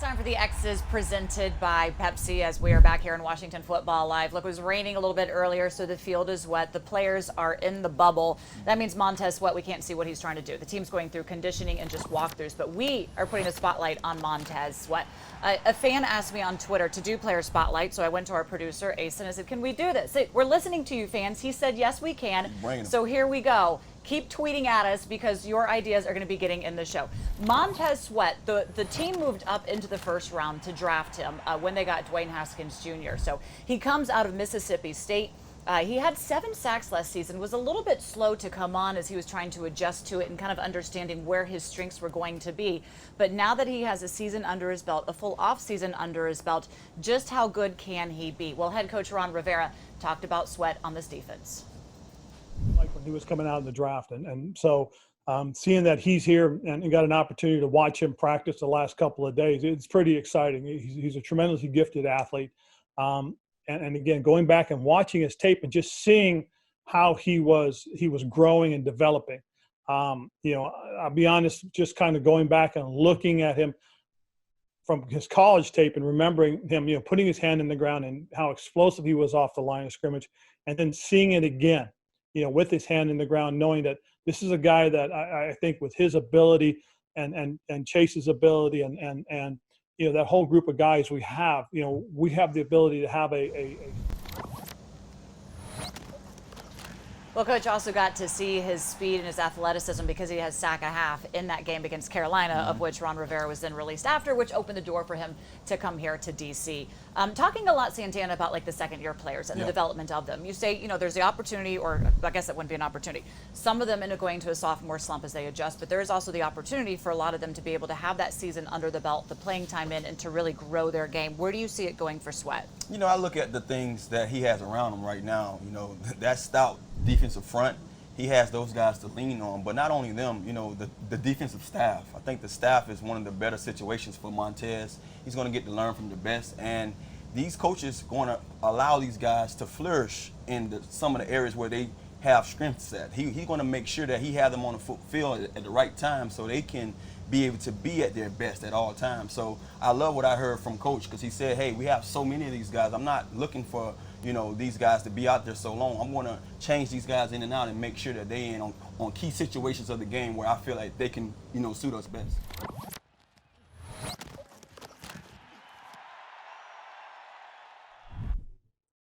time for the X's presented by Pepsi as we are back here in Washington Football Live. Look, it was raining a little bit earlier, so the field is wet. The players are in the bubble. That means Montez Sweat, we can't see what he's trying to do. The team's going through conditioning and just walkthroughs, but we are putting a spotlight on Montez Sweat. A fan asked me on Twitter to do player spotlight, so I went to our producer, Ace, and I said, can we do this? We're listening to you, fans. He said, yes, we can. So here we go. Keep tweeting at us because your ideas are going to be getting in the show. Montez Sweat, the team moved up into the first round to draft him when they got Dwayne Haskins Jr. So he comes out of Mississippi State. He had 7 sacks last season, was a little bit slow to come on as he was trying to adjust to it and kind of understanding where his strengths were going to be. But now that he has a season under his belt, a full offseason under his belt, just how good can he be? Well, head coach Ron Rivera talked about Sweat on this defense. Like when he was coming out in the draft. And so seeing that he's here and got an opportunity to watch him practice the last couple of days, it's pretty exciting. He's a tremendously gifted athlete. And again, going back and watching his tape and just seeing how he was growing and developing. I'll be honest, just kind of going back and looking at him from his college tape and remembering him, putting his hand in the ground and how explosive he was off the line of scrimmage, and then seeing it again, with his hand in the ground, knowing that this is a guy that I think with his ability and Chase's ability and that whole group of guys we have the ability to have a Well, Coach also got to see his speed and his athleticism because he has sack a half in that game against Carolina, of which Ron Rivera was then released after, which opened the door for him to come here to D.C. Talking a lot, Santana, about like the second-year players and the development of them. You say, there's the opportunity, or I guess it wouldn't be an opportunity. Some of them end up going to a sophomore slump as they adjust, but there is also the opportunity for a lot of them to be able to have that season under the belt, the playing time in, and to really grow their game. Where do you see it going for Sweat? I look at the things that he has around him right now. That stout defensive front, he has those guys to lean on. But not only them, the defensive staff. I think the staff is one of the better situations for Montez. He's going to get to learn from the best, and these coaches going to allow these guys to flourish in some of the areas where they have strengths at. He's going to make sure that he has them on the field at the right time so they can be able to be at their best at all times. So I love what I heard from Coach, because he said, hey, we have so many of these guys. I'm not looking for these guys to be out there so long. I'm going to change these guys in and out and make sure that they in on key situations of the game where I feel like they can suit us best.